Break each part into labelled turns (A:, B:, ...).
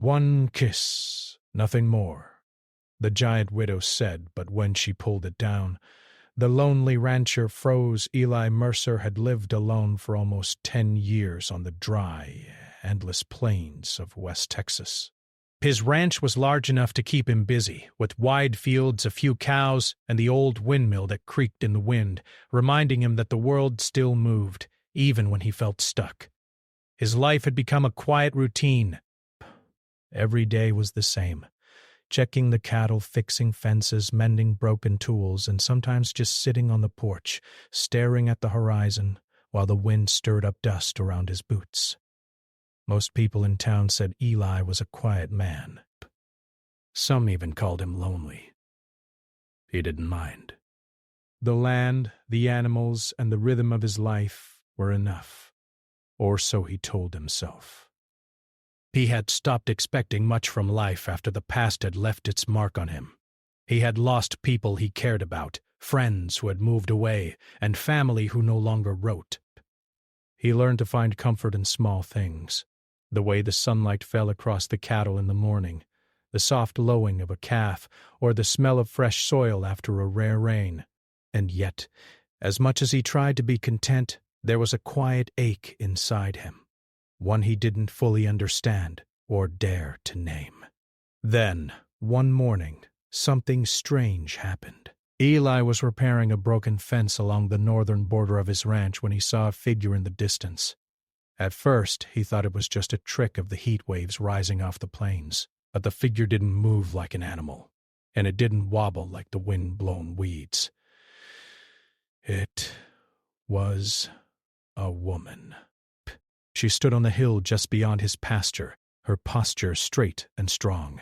A: "One kiss, nothing more," the giant widow said, but when she pulled it down, the lonely rancher froze. Eli Mercer had lived alone for almost 10 years on the dry, endless plains of West Texas. His ranch was large enough to keep him busy, with wide fields, a few cows, and the old windmill that creaked in the wind, reminding him that the world still moved, even when he felt stuck. His life had become a quiet routine. Every day was the same, checking the cattle, fixing fences, mending broken tools, and sometimes just sitting on the porch, staring at the horizon while the wind stirred up dust around his boots. Most people in town said Eli was a quiet man. Some even called him lonely. He didn't mind. The land, the animals, and the rhythm of his life were enough, or so he told himself. He had stopped expecting much from life after the past had left its mark on him. He had lost people he cared about, friends who had moved away, and family who no longer wrote. He learned to find comfort in small things, the way the sunlight fell across the cattle in the morning, the soft lowing of a calf, or the smell of fresh soil after a rare rain. And yet, as much as he tried to be content, there was a quiet ache inside him, one he didn't fully understand or dare to name. Then, one morning, something strange happened. Eli was repairing a broken fence along the northern border of his ranch when he saw a figure in the distance. At first, he thought it was just a trick of the heat waves rising off the plains, but the figure didn't move like an animal, and it didn't wobble like the wind-blown weeds. It was a woman. She stood on the hill just beyond his pasture, her posture straight and strong.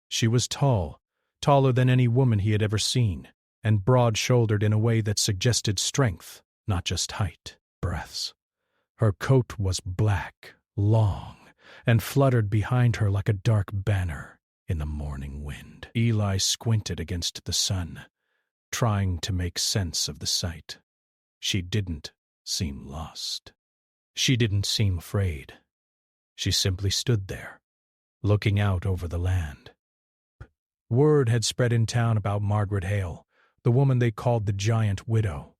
A: She was tall, taller than any woman he had ever seen, and broad-shouldered in a way that suggested strength, not just height. Breaths. Her coat was black, long, and fluttered behind her like a dark banner in the morning wind. Eli squinted against the sun, trying to make sense of the sight. She didn't seem lost. She didn't seem afraid. She simply stood there, looking out over the land. Word had spread in town about Margaret Hale, the woman they called the Giant Widow.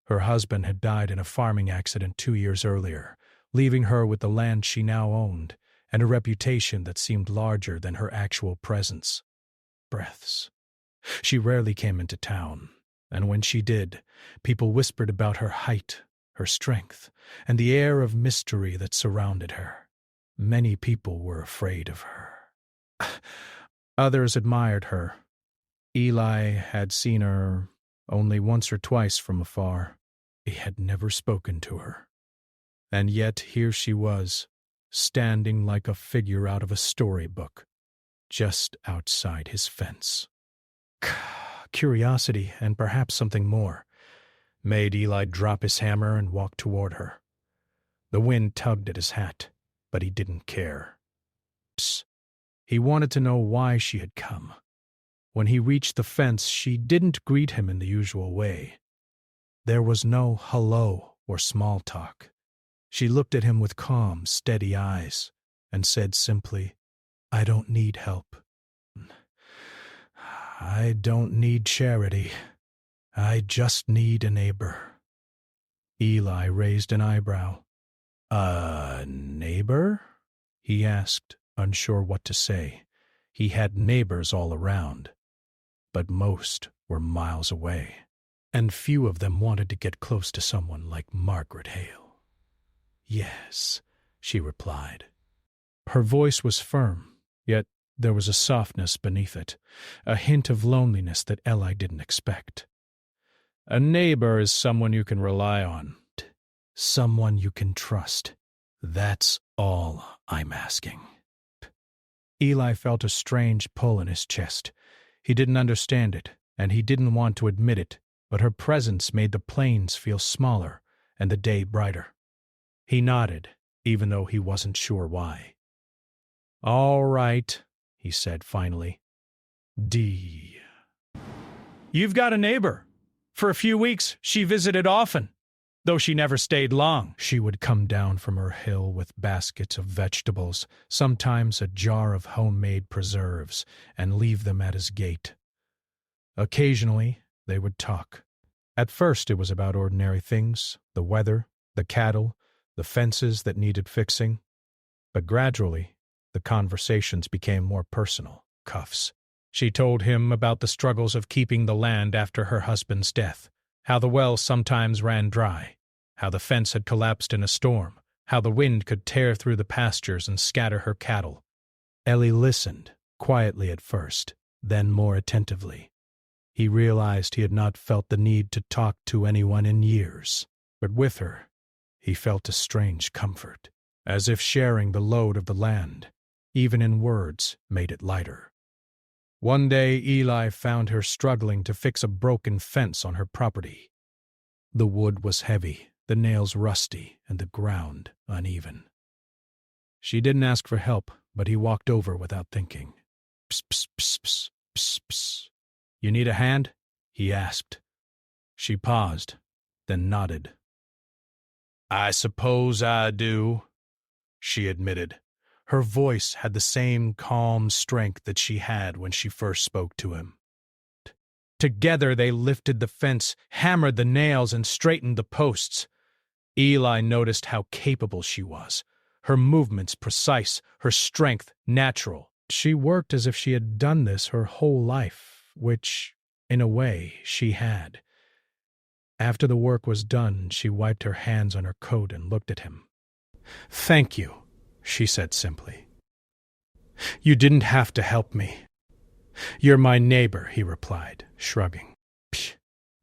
A: Her husband had died in a farming accident 2 years earlier, leaving her with the land she now owned and a reputation that seemed larger than her actual presence. Breaths. She rarely came into town, and when she did, people whispered about her height, her strength, and the air of mystery that surrounded her. Many people were afraid of her. Others admired her. Eli had seen her only once or twice from afar. He had never spoken to her. And yet here she was, standing like a figure out of a storybook, just outside his fence. Curiosity, and perhaps something more, made Eli drop his hammer and walk toward her. The wind tugged at his hat, but he didn't care. Psst. He wanted to know why she had come. When he reached the fence, she didn't greet him in the usual way. There was no hello or small talk. She looked at him with calm, steady eyes and said simply, "I don't need help. I don't need charity. I just need a neighbor." Eli raised an eyebrow. "A neighbor?" he asked, unsure what to say. He had neighbors all around, but most were miles away, and few of them wanted to get close to someone like Margaret Hale. "Yes," she replied. Her voice was firm, yet there was a softness beneath it, a hint of loneliness that Eli didn't expect. "A neighbor is someone you can rely on. Someone you can trust. That's all I'm asking." Eli felt a strange pull in his chest. He didn't understand it, and he didn't want to admit it, but her presence made the plains feel smaller and the day brighter. He nodded, even though he wasn't sure why. "All right," he said finally. "D." "You've got a neighbor. For a few weeks, she visited often." though she never stayed long. She would come down from her hill with baskets of vegetables, sometimes a jar of homemade preserves, and leave them at his gate. Occasionally, they would talk. At first it was about ordinary things, the weather, the cattle, the fences that needed fixing. But gradually, the conversations became more personal, cuffs. She told him about the struggles of keeping the land after her husband's death, how the well sometimes ran dry, how the fence had collapsed in a storm, how the wind could tear through the pastures and scatter her cattle. Ellie listened, quietly at first, then more attentively. He realized he had not felt the need to talk to anyone in years, but with her, he felt a strange comfort, as if sharing the load of the land, even in words, made it lighter. One day Eli found her struggling to fix a broken fence on her property. The wood was heavy, the nails rusty, and the ground uneven. She didn't ask for help, but he walked over without thinking. Psst, psst, psst, psst, psst, psst. You need a hand? He asked. She paused, then nodded. I suppose I do, she admitted. Her voice had the same calm strength that she had when she first spoke to him. Together they lifted the fence, hammered the nails, and straightened the posts. Eli noticed how capable she was, her movements precise, her strength natural. She worked as if she had done this her whole life, which, in a way, she had. After the work was done, she wiped her hands on her coat and looked at him. Thank you, she said simply. You didn't have to help me. You're my neighbor, he replied, shrugging. Psh,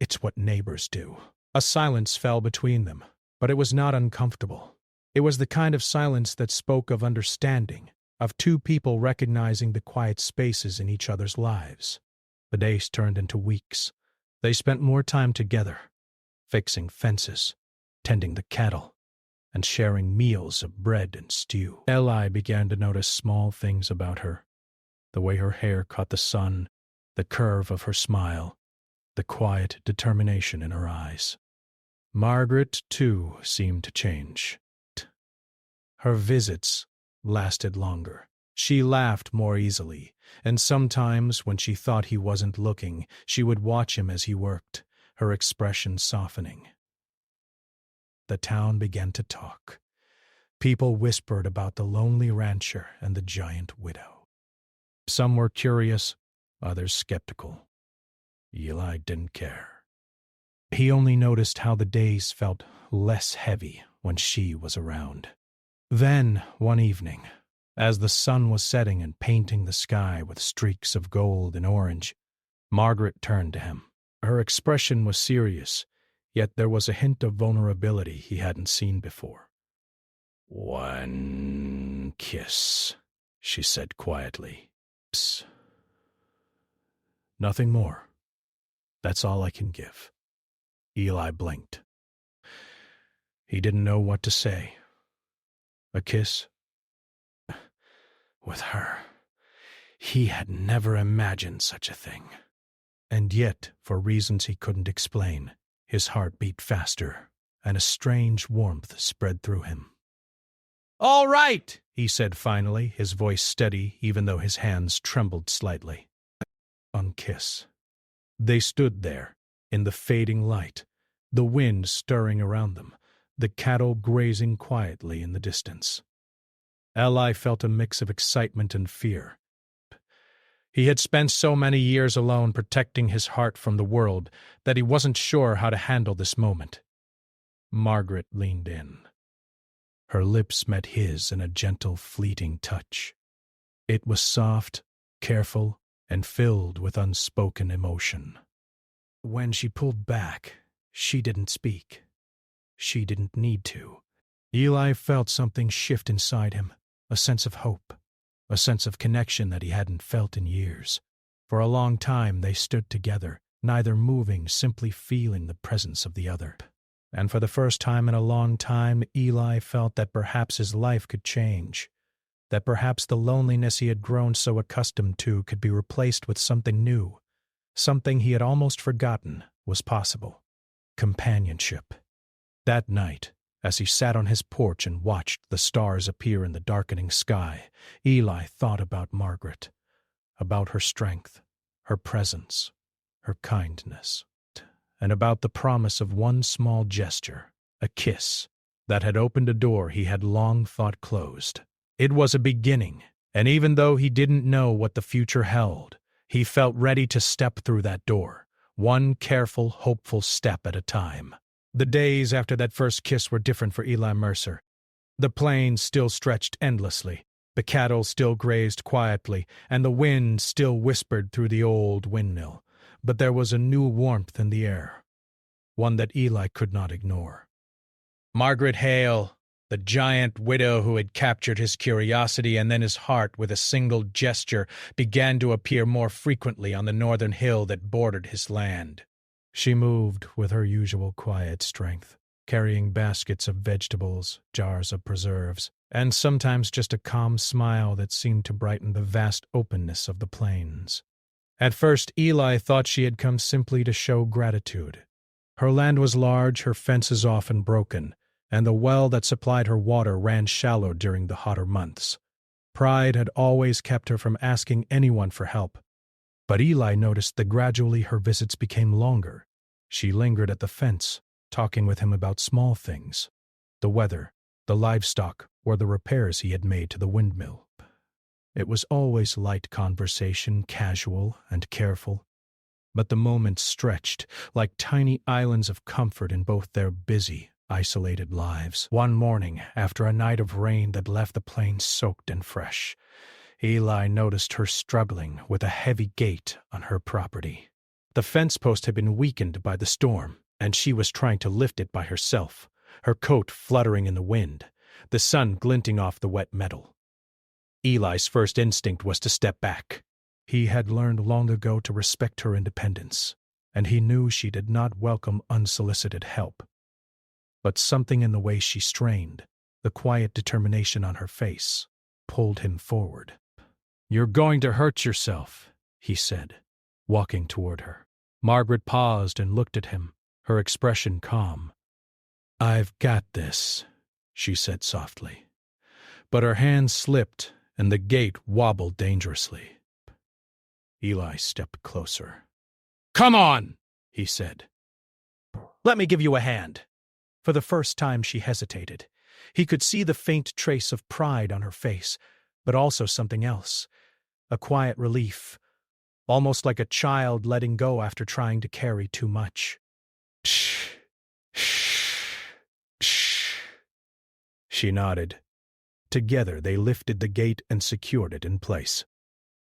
A: it's what neighbors do. A silence fell between them, but it was not uncomfortable. It was the kind of silence that spoke of understanding, of two people recognizing the quiet spaces in each other's lives. The days turned into weeks. They spent more time together, fixing fences, tending the cattle, and sharing meals of bread and stew. Eli began to notice small things about her, the way her hair caught the sun, the curve of her smile, the quiet determination in her eyes. Margaret, too, seemed to change. Her visits lasted longer. She laughed more easily, and sometimes, when she thought he wasn't looking, she would watch him as he worked, her expression softening. The town began to talk. People whispered about the lonely rancher and the giant widow. Some were curious, others skeptical. Eli didn't care. He only noticed how the days felt less heavy when she was around. Then, one evening, as the sun was setting and painting the sky with streaks of gold and orange, Margaret turned to him. Her expression was serious, yet there was a hint of vulnerability he hadn't seen before. One kiss, she said quietly. Psst. Nothing more. That's all I can give. Eli blinked. He didn't know what to say. A kiss? With her. He had never imagined such a thing. And yet, for reasons he couldn't explain, his heart beat faster, and a strange warmth spread through him. All right, he said finally, his voice steady even though his hands trembled slightly. Unkiss. They stood there, in the fading light, the wind stirring around them, the cattle grazing quietly in the distance. Eli felt a mix of excitement and fear. He had spent so many years alone protecting his heart from the world that he wasn't sure how to handle this moment. Margaret leaned in. Her lips met his in a gentle, fleeting touch. It was soft, careful, and filled with unspoken emotion. When she pulled back, she didn't speak. She didn't need to. Eli felt something shift inside him, a sense of hope, a sense of connection that he hadn't felt in years. For a long time they stood together, neither moving, simply feeling the presence of the other. And for the first time in a long time, Eli felt that perhaps his life could change, that perhaps the loneliness he had grown so accustomed to could be replaced with something new, something he had almost forgotten was possible: companionship. That night, as he sat on his porch and watched the stars appear in the darkening sky, Eli thought about Margaret, about her strength, her presence, her kindness, and about the promise of one small gesture, a kiss, that had opened a door he had long thought closed. It was a beginning, and even though he didn't know what the future held, he felt ready to step through that door, one careful, hopeful step at a time. The days after that first kiss were different for Eli Mercer. The plains still stretched endlessly, the cattle still grazed quietly, and the wind still whispered through the old windmill. But there was a new warmth in the air, one that Eli could not ignore. Margaret Hale, the giant widow who had captured his curiosity and then his heart with a single gesture, began to appear more frequently on the northern hill that bordered his land. She moved with her usual quiet strength, carrying baskets of vegetables, jars of preserves, and sometimes just a calm smile that seemed to brighten the vast openness of the plains. At first, Eli thought she had come simply to show gratitude. Her land was large, her fences often broken, and the well that supplied her water ran shallow during the hotter months. Pride had always kept her from asking anyone for help. But Eli noticed that gradually her visits became longer. She lingered at the fence, talking with him about small things, the weather, the livestock, or the repairs he had made to the windmill. It was always light conversation, casual and careful, but the moments stretched like tiny islands of comfort in both their busy, isolated lives. One morning, after a night of rain that left the plains soaked and fresh, Eli noticed her struggling with a heavy gate on her property. The fence post had been weakened by the storm, and she was trying to lift it by herself, her coat fluttering in the wind, the sun glinting off the wet metal. Eli's first instinct was to step back. He had learned long ago to respect her independence, and he knew she did not welcome unsolicited help. But something in the way she strained, the quiet determination on her face, pulled him forward. "You're going to hurt yourself," he said, walking toward her. Margaret paused and looked at him, her expression calm. "I've got this," she said softly. But her hand slipped, and the gate wobbled dangerously. Eli stepped closer. "Come on," he said. "Let me give you a hand." For the first time she hesitated. He could see the faint trace of pride on her face, but also something else, a quiet relief, almost like a child letting go after trying to carry too much. "Shh, shh, shh." She nodded. Together they lifted the gate and secured it in place.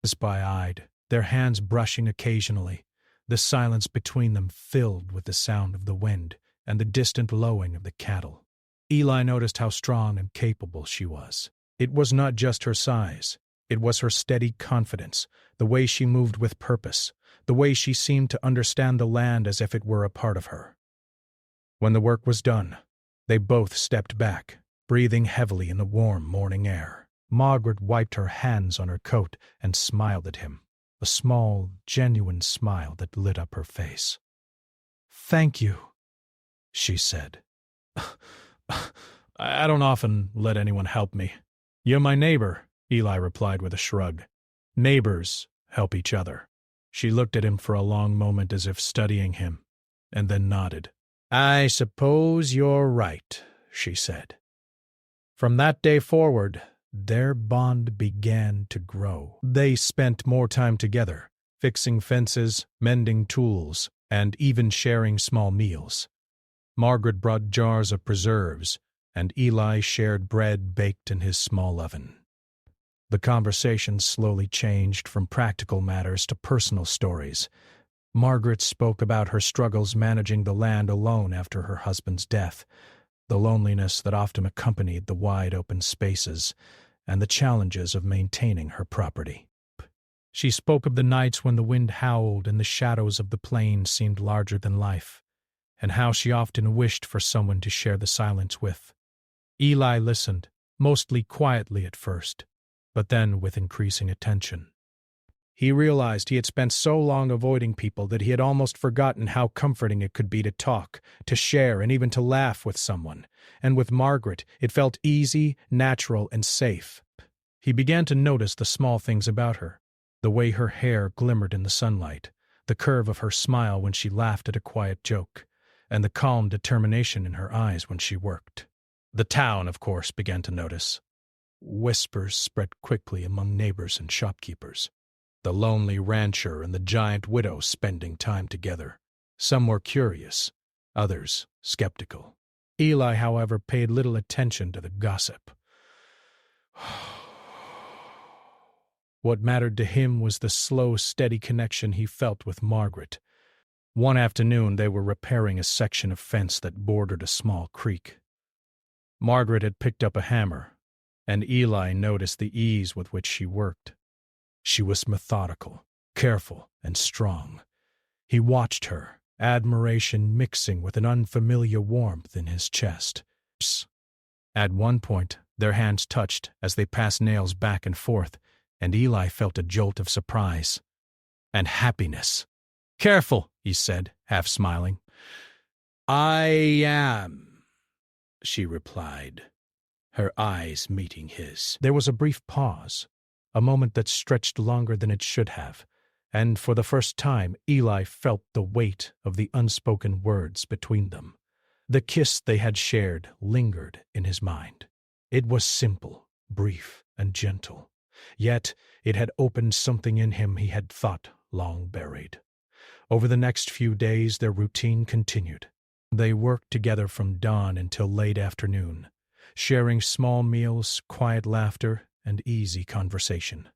A: Spy-eyed, their hands brushing occasionally, the silence between them filled with the sound of the wind and the distant lowing of the cattle. Eli noticed how strong and capable she was. It was not just her size. It was her steady confidence, the way she moved with purpose, the way she seemed to understand the land as if it were a part of her. When the work was done, they both stepped back, breathing heavily in the warm morning air. Margaret wiped her hands on her coat and smiled at him, a small, genuine smile that lit up her face. "Thank you," she said. "I don't often let anyone help me." "You're my neighbor," Eli replied with a shrug. "Neighbors help each other." She looked at him for a long moment as if studying him, and then nodded. "I suppose you're right," she said. From that day forward, their bond began to grow. They spent more time together, fixing fences, mending tools, and even sharing small meals. Margaret brought jars of preserves, and Eli shared bread baked in his small oven. The conversation slowly changed from practical matters to personal stories. Margaret spoke about her struggles managing the land alone after her husband's death, the loneliness that often accompanied the wide open spaces, and the challenges of maintaining her property. She spoke of the nights when the wind howled and the shadows of the plain seemed larger than life, and how she often wished for someone to share the silence with. Eli listened, mostly quietly at first, but then with increasing attention. He realized he had spent so long avoiding people that he had almost forgotten how comforting it could be to talk, to share, and even to laugh with someone. And with Margaret, it felt easy, natural, and safe. He began to notice the small things about her, the way her hair glimmered in the sunlight, the curve of her smile when she laughed at a quiet joke, and the calm determination in her eyes when she worked. The town, of course, began to notice. Whispers spread quickly among neighbors and shopkeepers. The lonely rancher and the giant widow spending time together. Some were curious, others skeptical. Eli, however, paid little attention to the gossip. What mattered to him was the slow, steady connection he felt with Margaret. One afternoon they were repairing a section of fence that bordered a small creek. Margaret had picked up a hammer, and Eli noticed the ease with which she worked. She was methodical, careful, and strong. He watched her, admiration mixing with an unfamiliar warmth in his chest. At one point, their hands touched as they passed nails back and forth, and Eli felt a jolt of surprise and happiness. "Careful," he said, half smiling. "I am," she replied, her eyes meeting his. There was a brief pause, a moment that stretched longer than it should have, and for the first time Eli felt the weight of the unspoken words between them. The kiss they had shared lingered in his mind. It was simple, brief, and gentle, yet it had opened something in him he had thought long buried. Over the next few days their routine continued. They worked together from dawn until late afternoon, sharing small meals, quiet laughter, and easy conversation.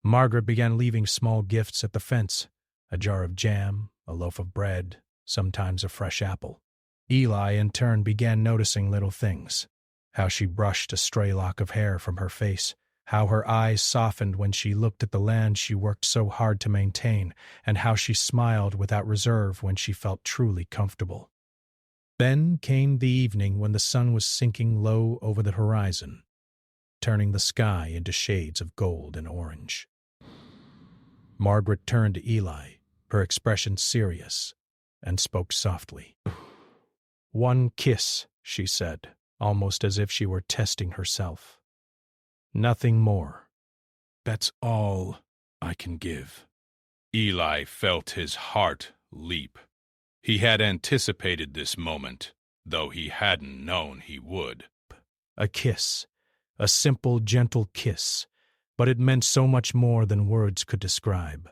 A: Margaret began leaving small gifts at the fence, a jar of jam, a loaf of bread, sometimes a fresh apple. Eli, in turn, began noticing little things, how she brushed a stray lock of hair from her face, how her eyes softened when she looked at the land she worked so hard to maintain, and how she smiled without reserve when she felt truly comfortable. Then came the evening when the sun was sinking low over the horizon, turning the sky into shades of gold and orange. Margaret turned to Eli, her expression serious, and spoke softly. "One kiss," she said, almost as if she were testing herself. "Nothing more. That's all I can give."
B: Eli felt his heart leap. He had anticipated this moment, though he hadn't known he would.
A: A kiss, a simple, gentle kiss, but it meant so much more than words could describe.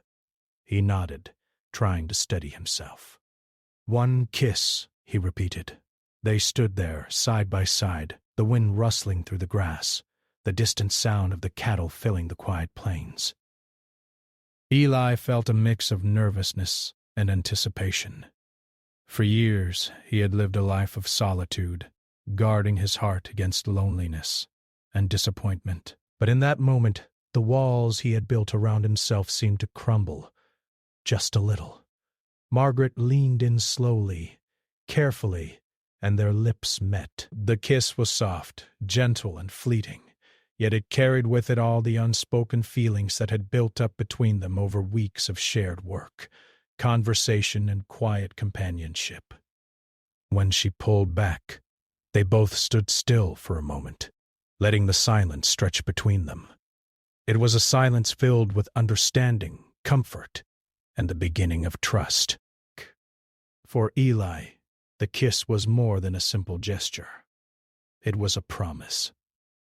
A: He nodded, trying to steady himself. "One kiss," he repeated. They stood there, side by side, the wind rustling through the grass, the distant sound of the cattle filling the quiet plains. Eli felt a mix of nervousness and anticipation. For years he had lived a life of solitude, guarding his heart against loneliness and disappointment. But in that moment, the walls he had built around himself seemed to crumble, just a little. Margaret leaned in slowly, carefully, and their lips met. The kiss was soft, gentle, and fleeting, yet it carried with it all the unspoken feelings that had built up between them over weeks of shared work, conversation, and quiet companionship. When she pulled back, they both stood still for a moment, letting the silence stretch between them. It was a silence filled with understanding, comfort, and the beginning of trust. For Eli, the kiss was more than a simple gesture. It was a promise,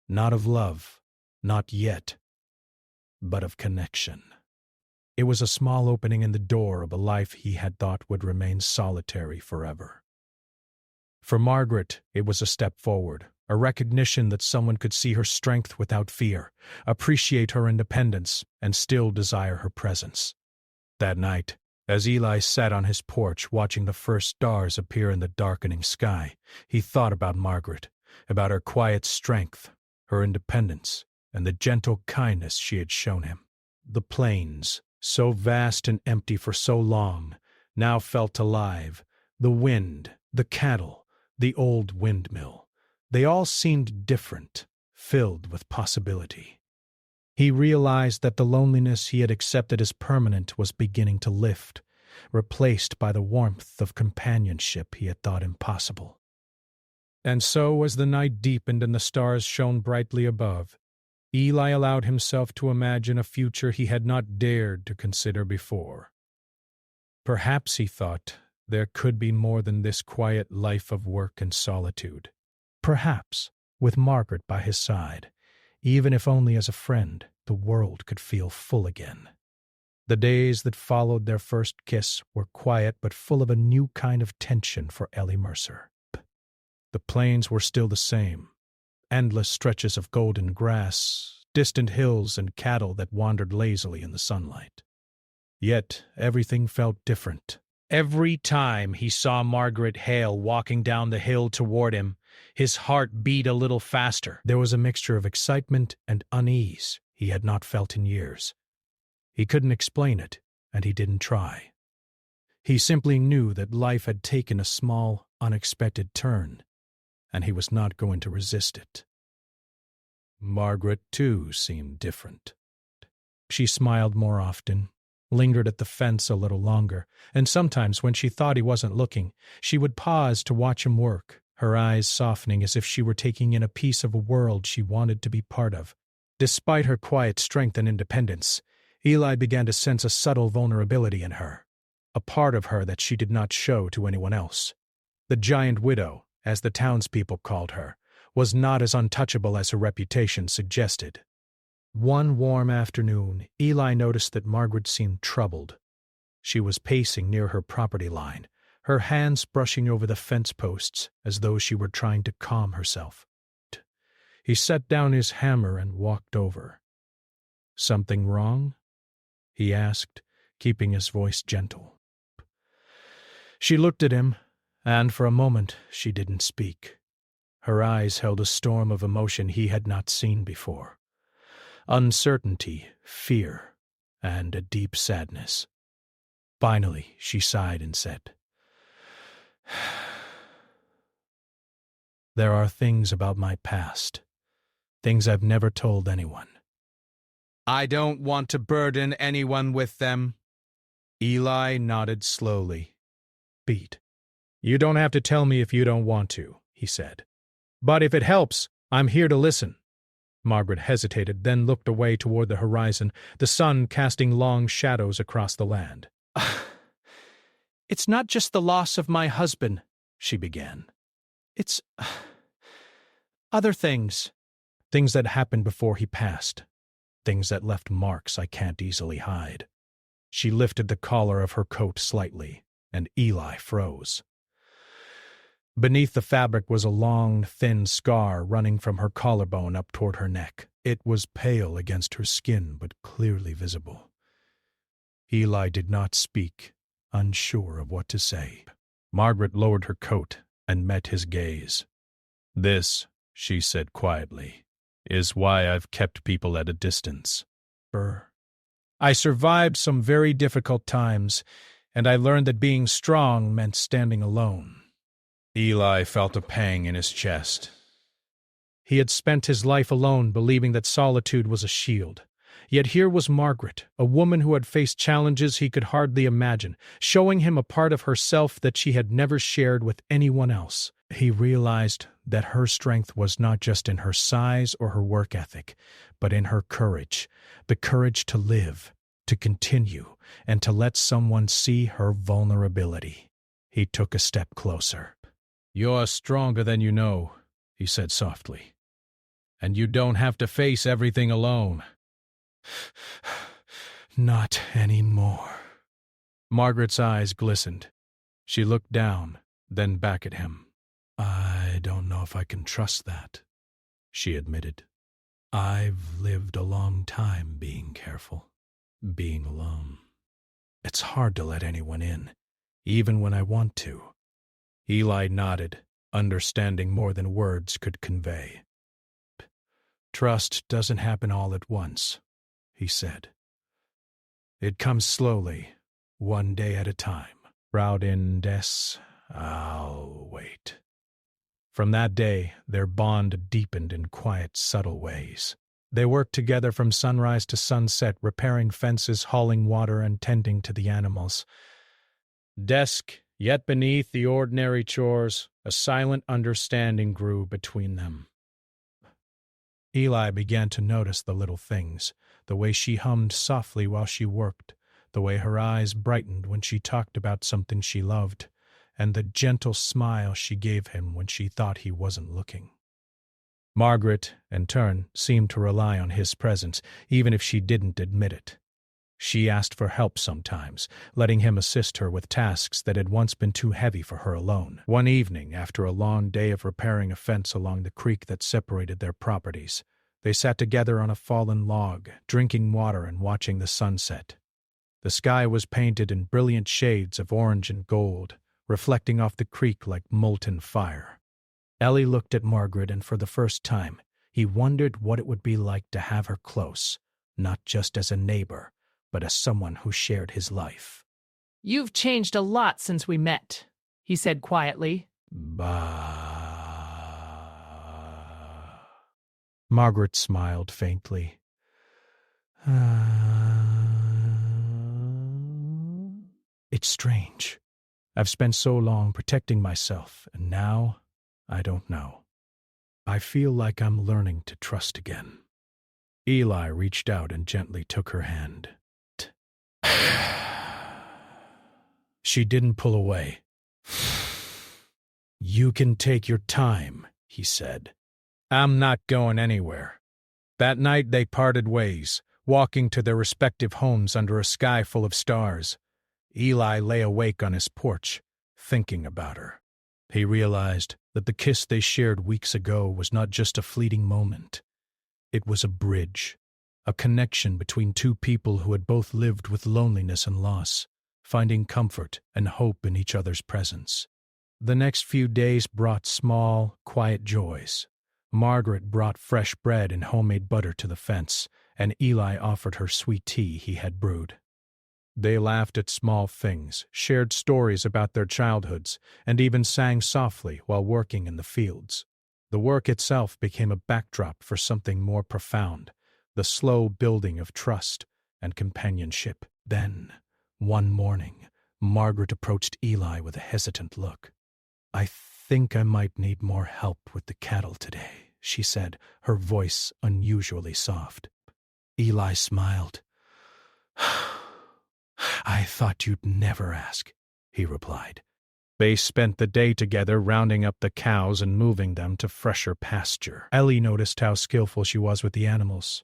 A: not of love, not yet, but of connection. It was a small opening in the door of a life he had thought would remain solitary forever. For Margaret, it was a step forward, a recognition that someone could see her strength without fear, appreciate her independence, and still desire her presence. That night, as Eli sat on his porch watching the first stars appear in the darkening sky, he thought about Margaret, about her quiet strength, her independence, and the gentle kindness she had shown him. The plains, so vast and empty for so long, now felt alive. The wind, the cattle, the old windmill, they all seemed different, filled with possibility. He realized that the loneliness he had accepted as permanent was beginning to lift, replaced by the warmth of companionship he had thought impossible. And so, as the night deepened and the stars shone brightly above, Eli allowed himself to imagine a future he had not dared to consider before. Perhaps, he thought, there could be more than this quiet life of work and solitude. Perhaps, with Margaret by his side, even if only as a friend, the world could feel full again. The days that followed their first kiss were quiet but full of a new kind of tension for Ellie Mercer. The plains were still the same, endless stretches of golden grass, distant hills and cattle that wandered lazily in the sunlight. Yet everything felt different. Every time he saw Margaret Hale walking down the hill toward him, his heart beat a little faster. There was a mixture of excitement and unease he had not felt in years. He couldn't explain it, and he didn't try. He simply knew that life had taken a small, unexpected turn, and he was not going to resist it. Margaret, too, seemed different. She smiled more often, lingered at the fence a little longer, and sometimes when she thought he wasn't looking, she would pause to watch him work, her eyes softening as if she were taking in a piece of a world she wanted to be part of. Despite her quiet strength and independence, Eli began to sense a subtle vulnerability in her, a part of her that she did not show to anyone else. The giant widow, as the townspeople called her, was not as untouchable as her reputation suggested. One warm afternoon, Eli noticed that Margaret seemed troubled. She was pacing near her property line, her hands brushing over the fence posts as though she were trying to calm herself. He set down his hammer and walked over. "Something wrong?" he asked, keeping his voice gentle. She looked at him, and for a moment she didn't speak. Her eyes held a storm of emotion he had not seen before. Uncertainty, fear, and a deep sadness. Finally, she sighed and said, "There are things about my past, things I've never told anyone. I don't want to burden anyone with them." Eli nodded slowly. "Beat. You don't have to tell me if you don't want to," he said. "But if it helps, I'm here to listen." Margaret hesitated, then looked away toward the horizon, the sun casting long shadows across the land. "It's not just the loss of my husband," she began. "It's other things. Things that happened before he passed. Things that left marks I can't easily hide." She lifted the collar of her coat slightly, and Eli froze. Beneath the fabric was a long, thin scar running from her collarbone up toward her neck. It was pale against her skin, but clearly visible. Eli did not speak, unsure of what to say. Margaret lowered her coat and met his gaze. "This," she said quietly, "is why I've kept people at a distance. I survived some very difficult times, and I learned that being strong meant standing alone." Eli felt a pang in his chest. He had spent his life alone, believing that solitude was a shield. Yet here was Margaret, a woman who had faced challenges he could hardly imagine, showing him a part of herself that she had never shared with anyone else. He realized that her strength was not just in her size or her work ethic, but in her courage, the courage to live, to continue, and to let someone see her vulnerability. He took a step closer. "You're stronger than you know," he said softly. "And you don't have to face everything alone." "Not anymore." Margaret's eyes glistened. She looked down, then back at him. "I don't know if I can trust that," she admitted. "I've lived a long time being careful, being alone. It's hard to let anyone in, even when I want to." Eli nodded, understanding more than words could convey. "Trust doesn't happen all at once," he said. "It comes slowly, one day at a time. Raudin des, I'll wait." From that day, their bond deepened in quiet, subtle ways. They worked together from sunrise to sunset, repairing fences, hauling water, and tending to the animals. Yet beneath the ordinary chores, a silent understanding grew between them. Eli began to notice the little things, the way she hummed softly while she worked, the way her eyes brightened when she talked about something she loved, and the gentle smile she gave him when she thought he wasn't looking. Margaret, in turn, seemed to rely on his presence, even if she didn't admit it. She asked for help sometimes, letting him assist her with tasks that had once been too heavy for her alone. One evening, after a long day of repairing a fence along the creek that separated their properties, they sat together on a fallen log, drinking water and watching the sunset. The sky was painted in brilliant shades of orange and gold, reflecting off the creek like molten fire. Ellie looked at Margaret, and for the first time, he wondered what it would be like to have her close, not just as a neighbor, but as someone who shared his life.
C: "You've changed a lot since we met," he said quietly.
A: Bah. Margaret smiled faintly. It's strange. I've spent so long protecting myself, and now I don't know. I feel like I'm learning to trust again. Eli reached out and gently took her hand. She didn't pull away. You can take your time, he said. I'm not going anywhere. That night they parted ways, walking to their respective homes under a sky full of stars. Eli lay awake on his porch, thinking about her. He realized that the kiss they shared weeks ago was not just a fleeting moment. It was a bridge, a connection between two people who had both lived with loneliness and loss, finding comfort and hope in each other's presence. The next few days brought small, quiet joys. Margaret brought fresh bread and homemade butter to the fence, and Eli offered her sweet tea he had brewed. They laughed at small things, shared stories about their childhoods, and even sang softly while working in the fields. The work itself became a backdrop for something more profound, the slow building of trust and companionship. Then, one morning, Margaret approached Eli with a hesitant look. I think I might need more help with the cattle today, she said, her voice unusually soft. Eli smiled. I thought you'd never ask, he replied. They spent the day together rounding up the cows and moving them to fresher pasture. Ellie noticed how skillful she was with the animals,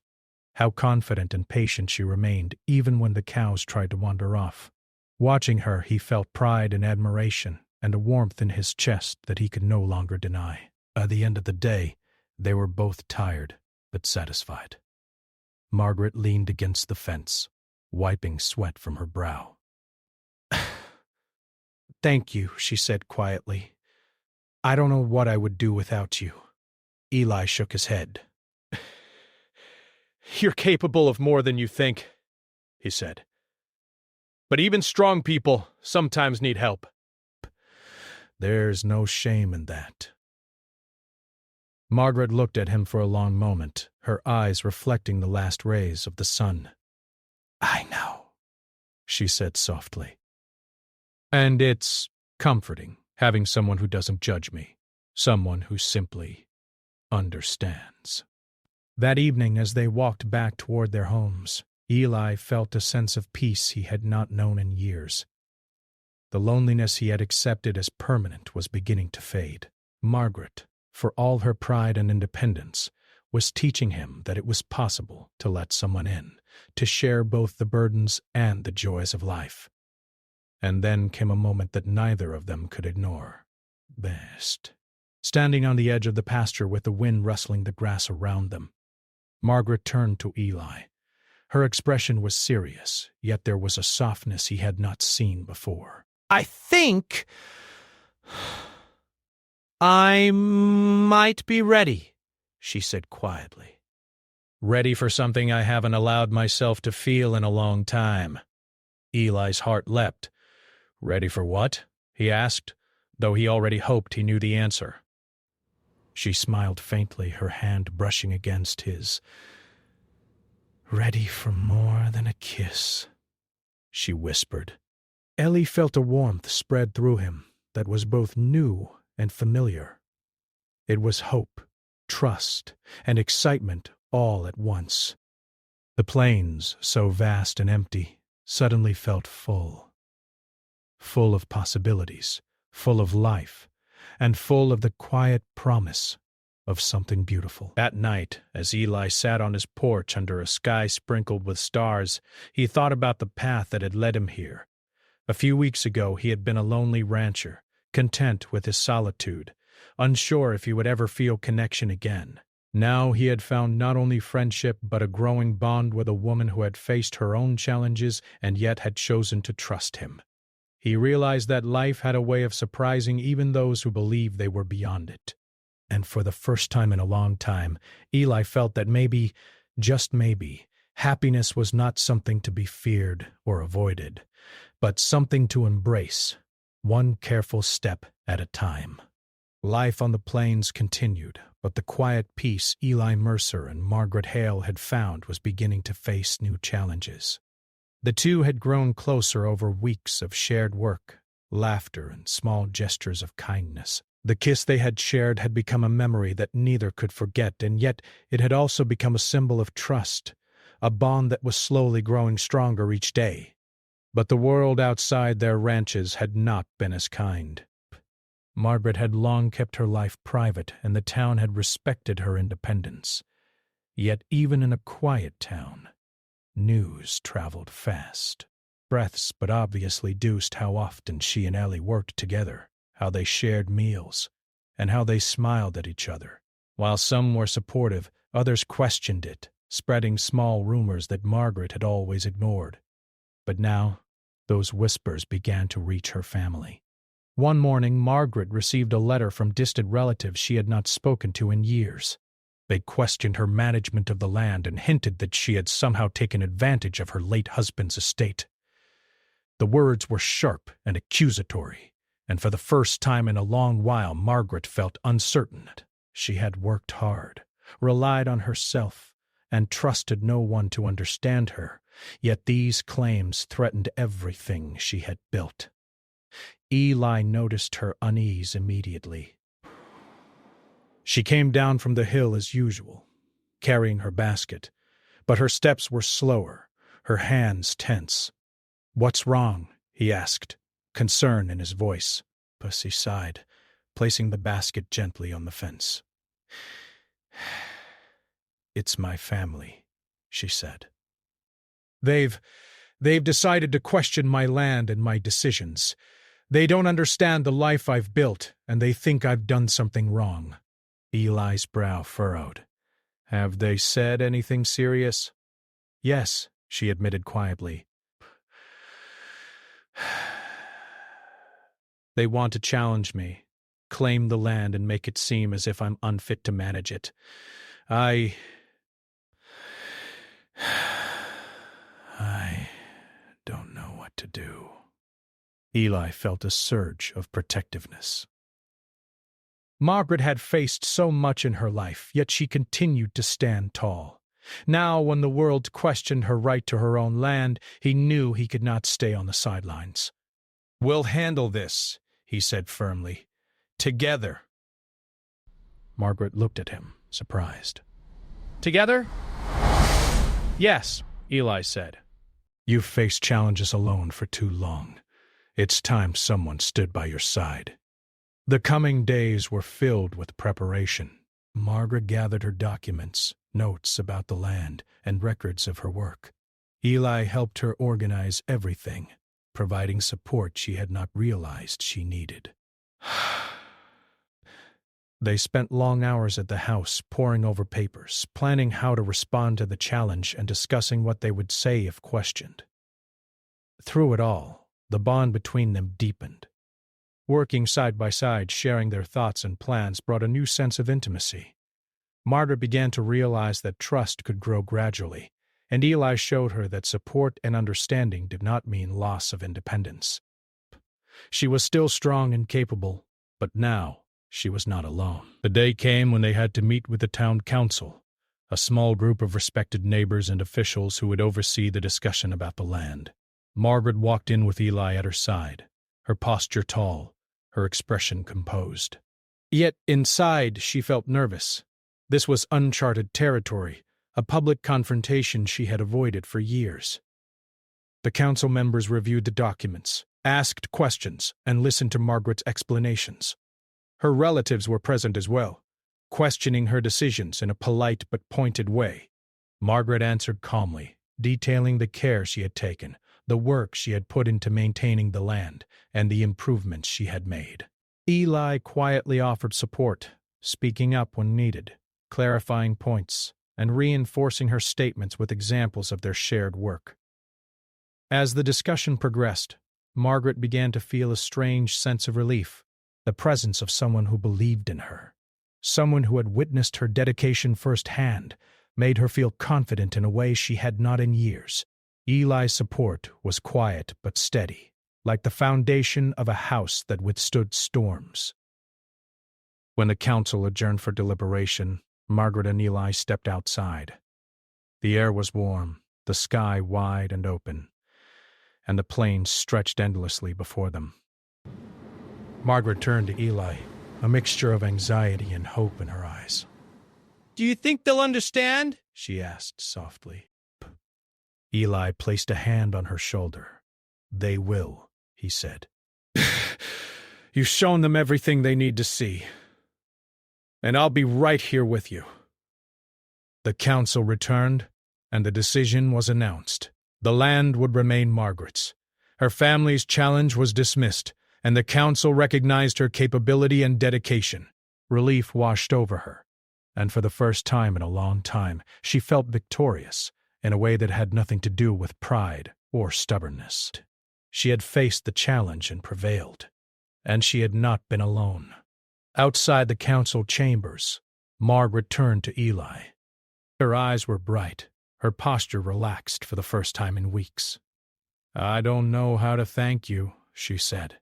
A: how confident and patient she remained even when the cows tried to wander off. Watching her, he felt pride and admiration and a warmth in his chest that he could no longer deny. At the end of the day, they were both tired but satisfied. Margaret leaned against the fence, wiping sweat from her brow. Thank you, she said quietly. I don't know what I would do without you. Eli shook his head. You're capable of more than you think, he said. But even strong people sometimes need help. There's no shame in that. Margaret looked at him for a long moment, her eyes reflecting the last rays of the sun. I know, she said softly. And it's comforting having someone who doesn't judge me, someone who simply understands. That evening, as they walked back toward their homes, Eli felt a sense of peace he had not known in years. The loneliness he had accepted as permanent was beginning to fade. Margaret, for all her pride and independence, was teaching him that it was possible to let someone in, to share both the burdens and the joys of life. And then came a moment that neither of them could ignore. Best. Standing on the edge of the pasture with the wind rustling the grass around them, Margaret turned to Eli. Her expression was serious, yet there was a softness he had not seen before. I think I might be ready, she said quietly. Ready for something I haven't allowed myself to feel in a long time. Eli's heart leapt. Ready for what? He asked, though he already hoped he knew the answer. She smiled faintly, her hand brushing against his. Ready for more than a kiss, she whispered. Ellie felt a warmth spread through him that was both new and familiar. It was hope, trust, and excitement all at once. The plains, so vast and empty, suddenly felt full. Full of possibilities, full of life, and full of the quiet promise of something beautiful. At night, as Eli sat on his porch under a sky sprinkled with stars, he thought about the path that had led him here. A few weeks ago he had been a lonely rancher, content with his solitude, unsure if he would ever feel connection again. Now he had found not only friendship but a growing bond with a woman who had faced her own challenges and yet had chosen to trust him. He realized that life had a way of surprising even those who believed they were beyond it. And for the first time in a long time, Eli felt that maybe, just maybe, happiness was not something to be feared or avoided, but something to embrace, one careful step at a time. Life on the plains continued, but the quiet peace Eli Mercer and Margaret Hale had found was beginning to face new challenges. The two had grown closer over weeks of shared work, laughter, and small gestures of kindness. The kiss they had shared had become a memory that neither could forget, and yet it had also become a symbol of trust, a bond that was slowly growing stronger each day. But the world outside their ranches had not been as kind. Margaret had long kept her life private, and the town had respected her independence. Yet even in a quiet town, news traveled fast. Breaths but obviously deuced how often she and Ellie worked together, how they shared meals, and how they smiled at each other. While some were supportive, others questioned it, spreading small rumors that Margaret had always ignored. But now, those whispers began to reach her family. One morning, Margaret received a letter from distant relatives she had not spoken to in years. They questioned her management of the land and hinted that she had somehow taken advantage of her late husband's estate. The words were sharp and accusatory, and for the first time in a long while Margaret felt uncertain. She had worked hard, relied on herself, and trusted no one to understand her, yet these claims threatened everything she had built. Eli noticed her unease immediately. She came down from the hill as usual, carrying her basket, but her steps were slower, her hands tense. "What's wrong?" he asked, concern in his voice. Pussy sighed, placing the basket gently on the fence. "It's my family," she said. They've decided to question my land and my decisions. They don't understand the life I've built, and they think I've done something wrong." Eli's brow furrowed. "Have they said anything serious?" "Yes," she admitted quietly. "They want to challenge me, claim the land and make it seem as if I'm unfit to manage it. I don't know what to do." Eli felt a surge of protectiveness. Margaret had faced so much in her life, yet she continued to stand tall. Now, when the world questioned her right to her own land, he knew he could not stay on the sidelines. "We'll handle this," he said firmly. "Together." Margaret looked at him, surprised. "Together?" "Yes," Eli said. "You've faced challenges alone for too long. It's time someone stood by your side." The coming days were filled with preparation. Margaret gathered her documents, notes about the land, and records of her work. Eli helped her organize everything, providing support she had not realized she needed. They spent long hours at the house, poring over papers, planning how to respond to the challenge and discussing what they would say if questioned. Through it all, the bond between them deepened. Working side by side, sharing their thoughts and plans brought a new sense of intimacy. Margaret began to realize that trust could grow gradually, and Eli showed her that support and understanding did not mean loss of independence. She was still strong and capable, but now she was not alone. The day came when they had to meet with the town council, a small group of respected neighbors and officials who would oversee the discussion about the land. Margaret walked in with Eli at her side, her posture tall, her expression composed. Yet inside she felt nervous. This was uncharted territory, a public confrontation she had avoided for years. The council members reviewed the documents, asked questions, and listened to Margaret's explanations. Her relatives were present as well, questioning her decisions in a polite but pointed way. Margaret answered calmly, detailing the care she had taken, the work she had put into maintaining the land, and the improvements she had made. Eli quietly offered support, speaking up when needed, clarifying points, and reinforcing her statements with examples of their shared work. As the discussion progressed, Margaret began to feel a strange sense of relief, the presence of someone who believed in her. Someone who had witnessed her dedication firsthand made her feel confident in a way she had not in years. Eli's support was quiet but steady, like the foundation of a house that withstood storms. When the council adjourned for deliberation, Margaret and Eli stepped outside. The air was warm, the sky wide and open, and the plains stretched endlessly before them. Margaret turned to Eli, a mixture of anxiety and hope in her eyes.
D: "Do you think they'll understand?"
A: she asked softly. Eli placed a hand on her shoulder. "They will," he said. "You've shown them everything they need to see, and I'll be right here with you." The council returned, and the decision was announced. The land would remain Margaret's. Her family's challenge was dismissed, and the council recognized her capability and dedication. Relief washed over her, and for the first time in a long time, she felt victorious in a way that had nothing to do with pride or stubbornness. She had faced the challenge and prevailed, and she had not been alone. Outside the council chambers, Margaret turned to Eli. Her eyes were bright, her posture relaxed for the first time in weeks. "I don't know how to thank you," she said.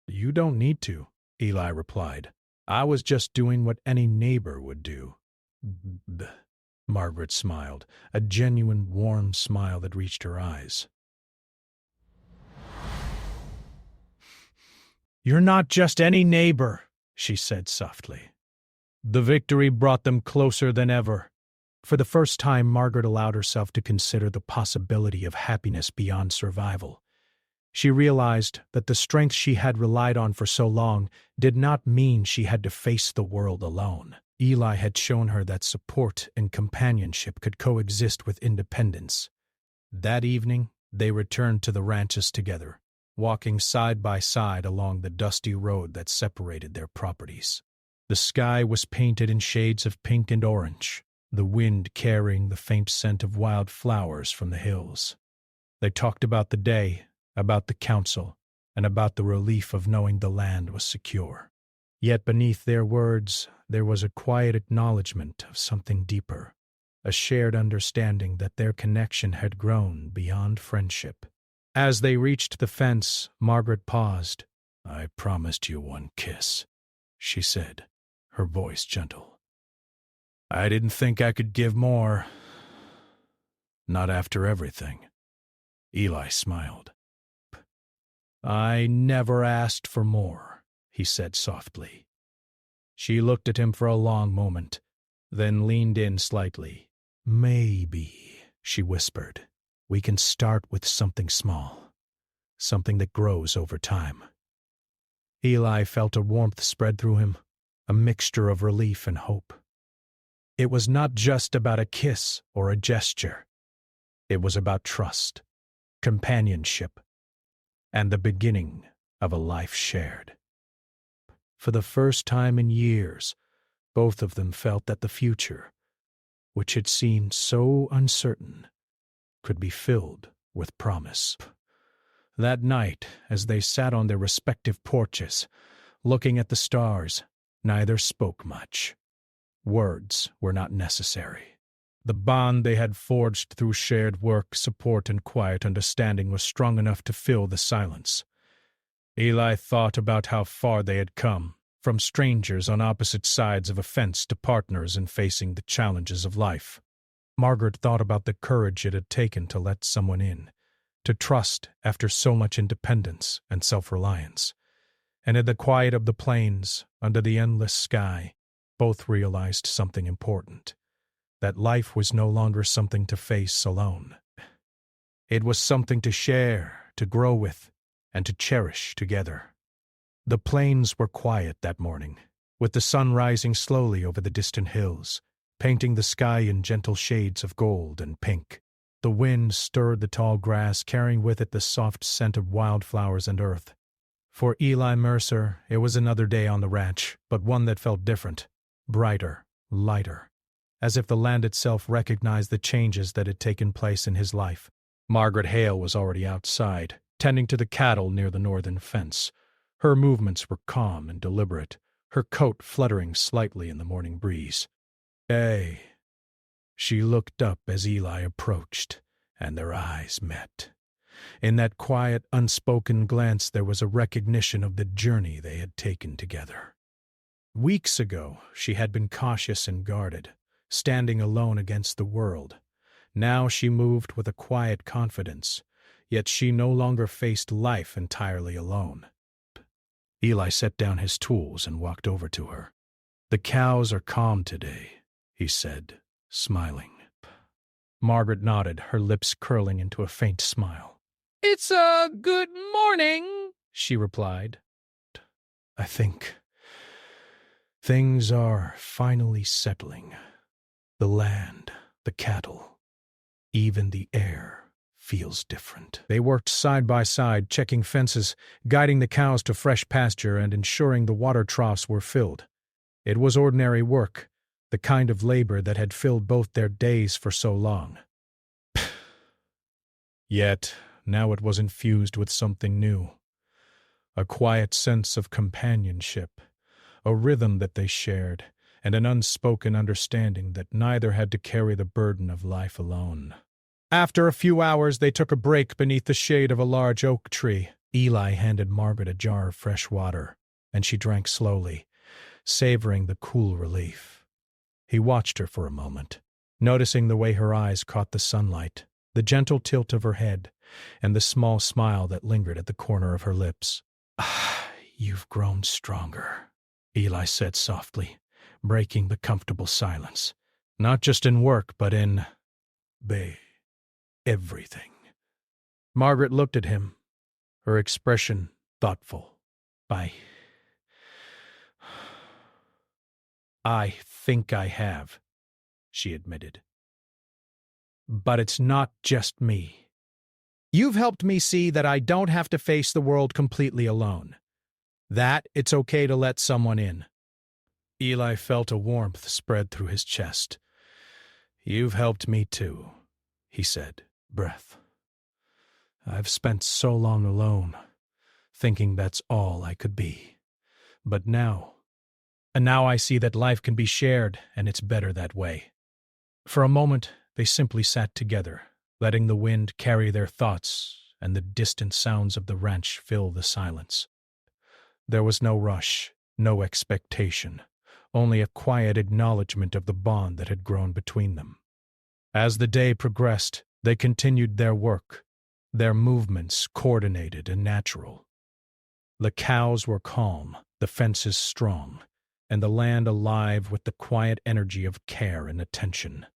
A: "You don't need to," Eli replied. "I was just doing what any neighbor would do." Margaret smiled, a genuine, warm smile that reached her eyes. "You're not just any neighbor," she said softly. The victory brought them closer than ever. For the first time, Margaret allowed herself to consider the possibility of happiness beyond survival. She realized that the strength she had relied on for so long did not mean she had to face the world alone. Eli had shown her that support and companionship could coexist with independence. That evening, they returned to the ranches together, walking side by side along the dusty road that separated their properties. The sky was painted in shades of pink and orange, the wind carrying the faint scent of wild flowers from the hills. They talked about the day, about the council, and about the relief of knowing the land was secure. Yet beneath their words, there was a quiet acknowledgement of something deeper, a shared understanding that their connection had grown beyond friendship. As they reached the fence, Margaret paused. "I promised you one kiss," she said, her voice gentle. "I didn't think I could give more. Not after everything." Eli smiled. "I never asked for more," he said softly. She looked at him for a long moment, then leaned in slightly. "Maybe," she whispered, "we can start with something small, something that grows over time." Eli felt a warmth spread through him, a mixture of relief and hope. It was not just about a kiss or a gesture. It was about trust, companionship, and the beginning of a life shared. For the first time in years, both of them felt that the future, which had seemed so uncertain, could be filled with promise. That night, as they sat on their respective porches, looking at the stars, neither spoke much. Words were not necessary. The bond they had forged through shared work, support, and quiet understanding was strong enough to fill the silence. Eli thought about how far they had come, from strangers on opposite sides of a fence to partners in facing the challenges of life. Margaret thought about the courage it had taken to let someone in, to trust after so much independence and self-reliance. And in the quiet of the plains, under the endless sky, both realized something important, that life was no longer something to face alone. It was something to share, to grow with, and to cherish together. The plains were quiet that morning, with the sun rising slowly over the distant hills, painting the sky in gentle shades of gold and pink. The wind stirred the tall grass, carrying with it the soft scent of wildflowers and earth. For Eli Mercer, it was another day on the ranch, but one that felt different, brighter, lighter, as if the land itself recognized the changes that had taken place in his life. Margaret Hale was already outside, tending to the cattle near the northern fence. Her movements were calm and deliberate, her coat fluttering slightly in the morning breeze. "Hey." She looked up as Eli approached, and their eyes met. In that quiet, unspoken glance there was a recognition of the journey they had taken together. Weeks ago, she had been cautious and guarded, standing alone against the world. Now she moved with a quiet confidence, yet she no longer faced life entirely alone. Eli set down his tools and walked over to her. "The cows are calm today," he said, smiling. Margaret nodded, her lips curling into a faint smile.
D: It's a good morning,
A: she replied. "I think things are finally settling. The land, the cattle, even the air feels different." They worked side by side, checking fences, guiding the cows to fresh pasture, and ensuring the water troughs were filled. It was ordinary work, the kind of labor that had filled both their days for so long. Yet, now it was infused with something new. A quiet sense of companionship, a rhythm that they shared, and an unspoken understanding that neither had to carry the burden of life alone. After a few hours, they took a break beneath the shade of a large oak tree. Eli handed Margaret a jar of fresh water, and she drank slowly, savoring the cool relief. He watched her for a moment, noticing the way her eyes caught the sunlight, the gentle tilt of her head, and the small smile that lingered at the corner of her lips. "You've grown stronger," Eli said softly, breaking the comfortable silence. "Not just in work, but in everything." Margaret looked at him, her expression thoughtful. I think I have," she admitted. "But it's not just me. You've helped me see that I don't have to face the world completely alone. That it's okay to let someone in." Eli felt a warmth spread through his chest. "You've helped me too," he said, breath. "I've spent so long alone, thinking that's all I could be. But now I see that life can be shared, and it's better that way." For a moment, they simply sat together, letting the wind carry their thoughts and the distant sounds of the ranch fill the silence. There was no rush, no expectation, only a quiet acknowledgement of the bond that had grown between them. As the day progressed, they continued their work, their movements coordinated and natural. The cows were calm, the fences strong, and the land alive with the quiet energy of care and attention.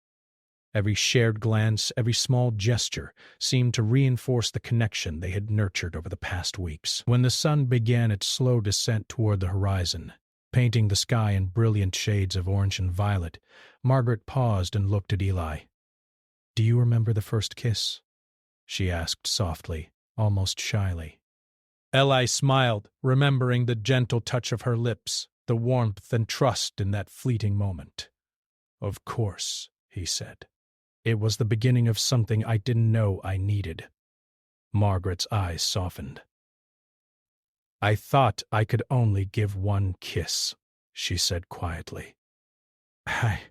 A: Every shared glance, every small gesture seemed to reinforce the connection they had nurtured over the past weeks. When the sun began its slow descent toward the horizon, painting the sky in brilliant shades of orange and violet, Margaret paused and looked at Eli. "Do you remember the first kiss?" she asked softly, almost shyly. Eli smiled, remembering the gentle touch of her lips, the warmth and trust in that fleeting moment. "Of course," he said. "It was the beginning of something I didn't know I needed." Margaret's eyes softened. "I thought I could only give one kiss," she said quietly. "I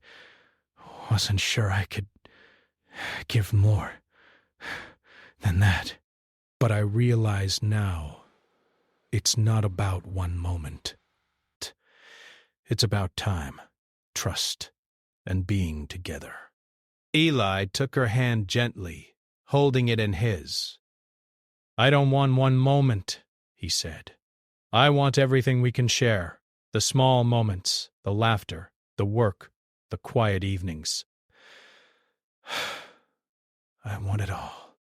A: wasn't sure I could give more than that. But I realize now it's not about one moment. It's about time, trust, and being together." Eli took her hand gently, holding it in his. "I don't want one moment," he said. "I want everything we can share, the small moments, the laughter, the work, the quiet evenings. I want it all."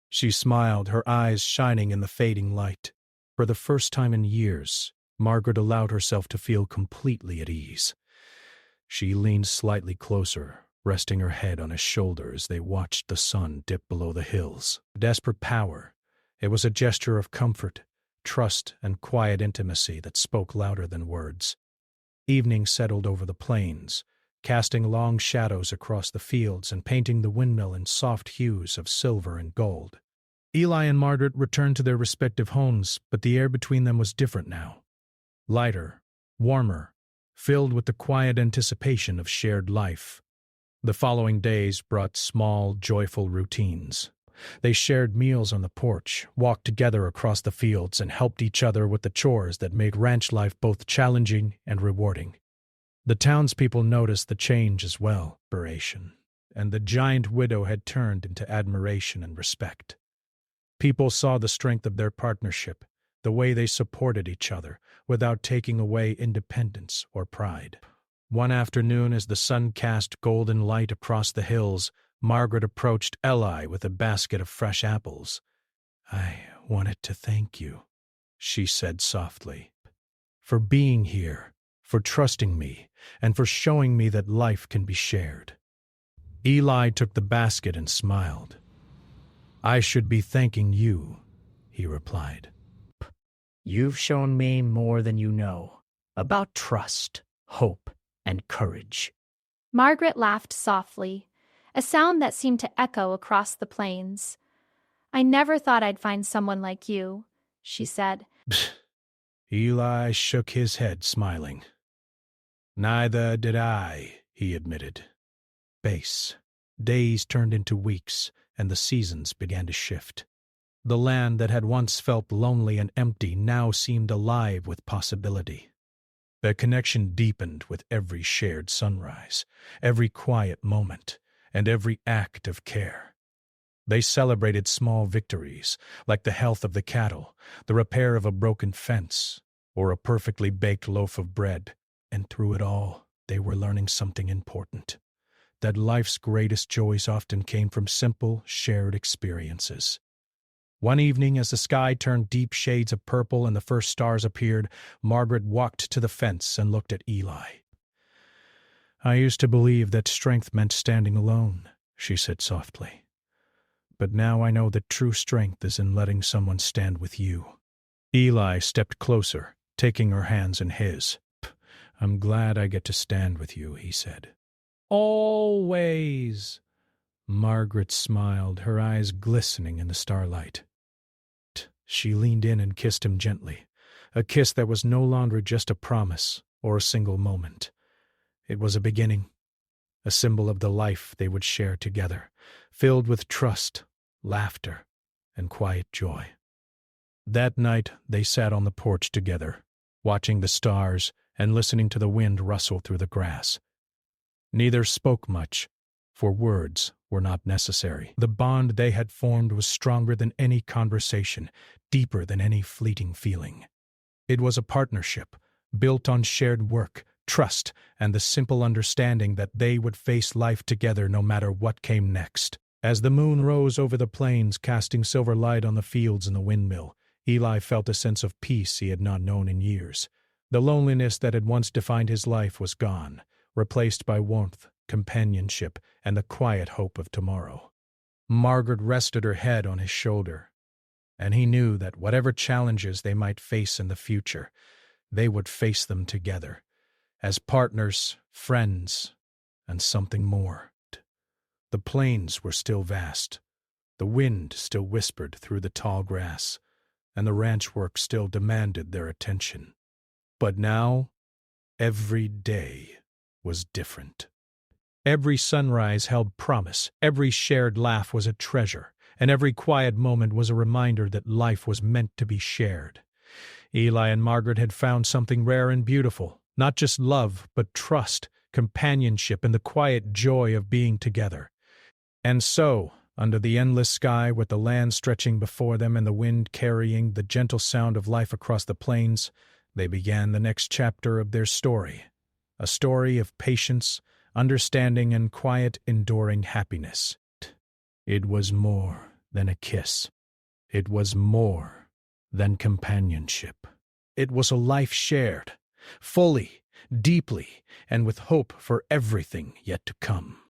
A: She smiled, her eyes shining in the fading light. For the first time in years, Margaret allowed herself to feel completely at ease. She leaned slightly closer, resting her head on his shoulder as they watched the sun dip below the hills. Desperate power. It was a gesture of comfort, trust, and quiet intimacy that spoke louder than words. Evening settled over the plains, casting long shadows across the fields and painting the windmill in soft hues of silver and gold. Eli and Margaret returned to their respective homes, but the air between them was different now. Lighter, warmer, filled with the quiet anticipation of shared life. The following days brought small, joyful routines. They shared meals on the porch, walked together across the fields, and helped each other with the chores that made ranch life both challenging and rewarding. The townspeople noticed the change as well, and the giant widow had turned into admiration and respect. People saw the strength of their partnership, the way they supported each other, without taking away independence or pride. One afternoon, as the sun cast golden light across the hills, Margaret approached Eli with a basket of fresh apples. "I wanted to thank you," she said softly, "for being here, for trusting me, and for showing me that life can be shared." Eli took the basket and smiled. "I should be thanking you," he replied.
E: "You've shown me more than you know about trust, hope, and courage."
F: Margaret laughed softly, a sound that seemed to echo across the plains. "I never thought I'd find someone like you," she said.
A: Eli shook his head, smiling. "Neither did I," he admitted. Days turned into weeks, and the seasons began to shift. The land that had once felt lonely and empty now seemed alive with possibility. Their connection deepened with every shared sunrise, every quiet moment, and every act of care. They celebrated small victories, like the health of the cattle, the repair of a broken fence, or a perfectly baked loaf of bread, and through it all, they were learning something important. That life's greatest joys often came from simple, shared experiences. One evening, as the sky turned deep shades of purple and the first stars appeared, Margaret walked to the fence and looked at Eli. "I used to believe that strength meant standing alone," she said softly. "But now I know that true strength is in letting someone stand with you." Eli stepped closer, taking her hands in his. "I'm glad I get to stand with you," he said. "Always." Margaret smiled, her eyes glistening in the starlight. She leaned in and kissed him gently, a kiss that was no longer just a promise or a single moment. It was a beginning, a symbol of the life they would share together, filled with trust, laughter, and quiet joy. That night they sat on the porch together, watching the stars and listening to the wind rustle through the grass. Neither spoke much, for words were not necessary. The bond they had formed was stronger than any conversation, deeper than any fleeting feeling. It was a partnership, built on shared work, trust, and the simple understanding that they would face life together no matter what came next. As the moon rose over the plains, casting silver light on the fields and the windmill, Eli felt a sense of peace he had not known in years. The loneliness that had once defined his life was gone, replaced by warmth, companionship, and the quiet hope of tomorrow. Margaret rested her head on his shoulder, and he knew that whatever challenges they might face in the future, they would face them together, as partners, friends, and something more. The plains were still vast, the wind still whispered through the tall grass, and the ranch work still demanded their attention. But now, every day was different. Every sunrise held promise, every shared laugh was a treasure, and every quiet moment was a reminder that life was meant to be shared. Eli and Margaret had found something rare and beautiful, not just love, but trust, companionship and the quiet joy of being together. And so, under the endless sky, with the land stretching before them and the wind carrying the gentle sound of life across the plains, they began the next chapter of their story, a story of patience, understanding, and quiet, enduring happiness. It was more than a kiss. It was more than companionship. It was a life shared, fully, deeply, and with hope for everything yet to come.